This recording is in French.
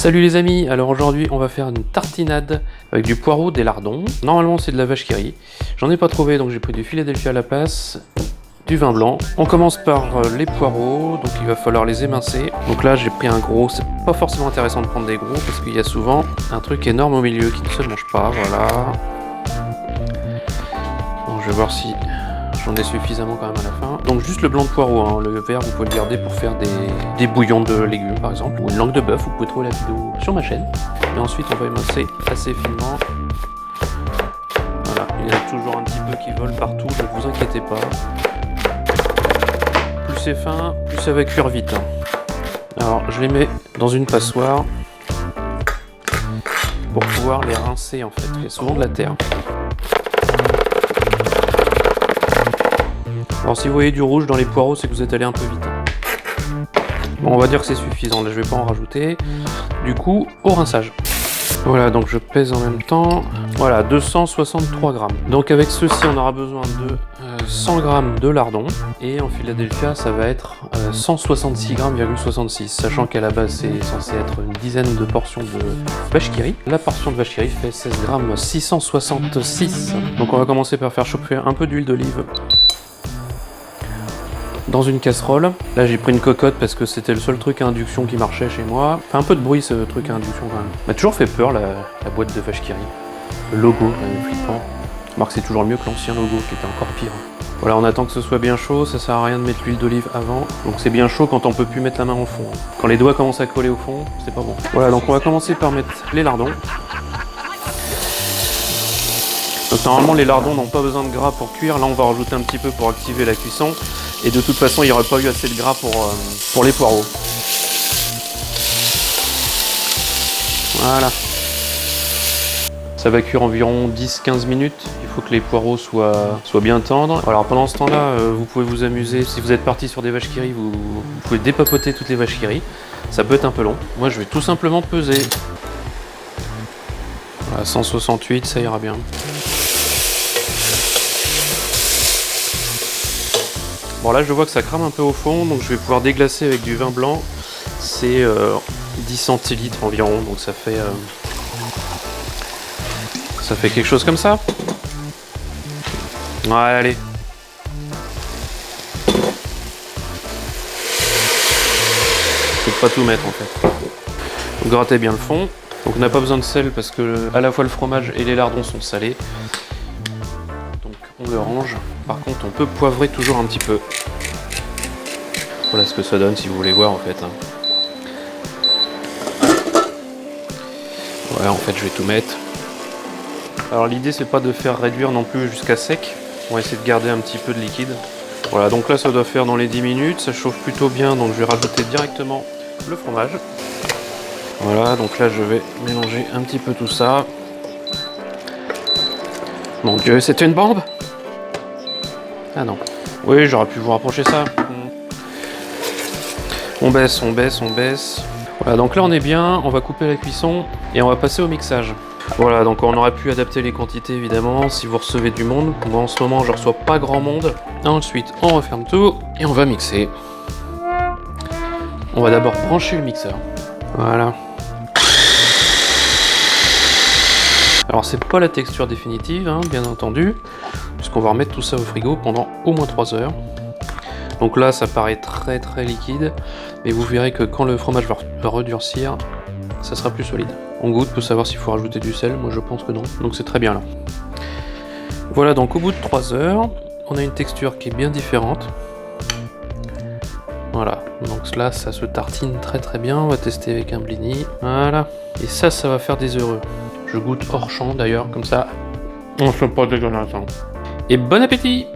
Salut les amis, alors aujourd'hui on va faire une tartinade avec du poireau, des lardons. Normalement c'est de la vache qui rit. J'en ai pas trouvé donc j'ai pris du Philadelphia à la place, du vin blanc. On commence par les poireaux, donc il va falloir les émincer. Donc là j'ai pris un gros, c'est pas forcément intéressant de prendre des gros parce qu'il y a souvent un truc énorme au milieu qui ne se mange pas, voilà. Bon, je vais voir si j'en ai suffisamment quand même à la fin. Donc juste le blanc de poireau, hein. Le vert vous pouvez le garder pour faire des bouillons de légumes par exemple, ou une langue de bœuf, vous pouvez trouver la vidéo sur ma chaîne. Et ensuite on va émincer assez finement. Voilà, il y a toujours un petit peu qui vole partout, ne vous inquiétez pas. Plus c'est fin, plus ça va cuire vite. Alors je les mets dans une passoire pour pouvoir les rincer en fait, il y a souvent de la terre. Alors si vous voyez du rouge dans les poireaux, c'est que vous êtes allé un peu vite. Bon, on va dire que c'est suffisant, là je vais pas en rajouter. Du coup, au rinçage. Voilà, donc je pèse en même temps. Voilà, 263 grammes. Donc avec ceci, on aura besoin de 100 grammes de lardons. Et en Philadelphia, ça va être 166 grammes, 66. Sachant qu'à la base, c'est censé être une dizaine de portions de vache qui rit. La portion de vache qui rit fait 16 grammes 666. Donc on va commencer par faire chauffer un peu d'huile d'olive dans une casserole. Là j'ai pris une cocotte parce que c'était le seul truc à induction qui marchait chez moi. Fait un peu de bruit ce truc à induction quand même. M'a toujours fait peur la boîte de vache qui rit. Le logo quand même flippant. Remarque c'est toujours mieux que l'ancien logo qui était encore pire. Voilà, on attend que ce soit bien chaud, ça sert à rien de mettre l'huile d'olive avant. Donc c'est bien chaud quand on peut plus mettre la main au fond. Quand les doigts commencent à coller au fond, c'est pas bon. Voilà, donc on va commencer par mettre les lardons. Donc normalement les lardons n'ont pas besoin de gras pour cuire, là on va rajouter un petit peu pour activer la cuisson. Et de toute façon il n'y aurait pas eu assez de gras pour les poireaux. Voilà. Ça va cuire environ 10-15 minutes, il faut que les poireaux soient bien tendres. Alors pendant ce temps-là, vous pouvez vous amuser, si vous êtes parti sur des vaches qui rient, vous pouvez dépapoter toutes les vaches qui rient. Ça peut être un peu long. Moi je vais tout simplement peser. Voilà, 168, ça ira bien. Bon là je vois que ça crame un peu au fond, donc je vais pouvoir déglacer avec du vin blanc. C'est 10 centilitres environ, donc ça fait quelque chose comme ça. Ouais, allez. Faut pas tout mettre en fait. Donc, grattez bien le fond. Donc on n'a pas besoin de sel parce que à la fois le fromage et les lardons sont salés. Donc on le range. Par contre on peut poivrer toujours un petit peu. Voilà ce que ça donne si vous voulez voir en fait. Ouais, en fait je vais tout mettre. Alors l'idée c'est pas de faire réduire non plus jusqu'à sec. On va essayer de garder un petit peu de liquide. Voilà, donc là ça doit faire dans les 10 minutes. Ça chauffe plutôt bien, donc je vais rajouter directement le fromage. Voilà, donc là je vais mélanger un petit peu tout ça. Mon Dieu, c'était une bombe? Ah non. Oui, j'aurais pu vous rapprocher ça. On baisse, on baisse, on baisse. Voilà, donc là on est bien, on va couper la cuisson et on va passer au mixage. Voilà, donc on aurait pu adapter les quantités évidemment si vous recevez du monde. Moi en ce moment je reçois pas grand monde. Ensuite on referme tout et on va mixer. On va d'abord brancher le mixeur. Voilà. Alors c'est pas la texture définitive, hein, bien entendu, puisqu'on va remettre tout ça au frigo pendant au moins 3 heures. Donc là ça paraît très très liquide, mais vous verrez que quand le fromage va redurcir, ça sera plus solide. On goûte pour savoir s'il faut rajouter du sel, moi je pense que non, donc c'est très bien là. Voilà, donc au bout de 3 heures, on a une texture qui est bien différente. Voilà, donc là ça se tartine très très bien, on va tester avec un blini, voilà. Et ça va faire des heureux. Je goûte hors champ d'ailleurs, comme ça, on ne fait pas dégueulasse. Et bon appétit!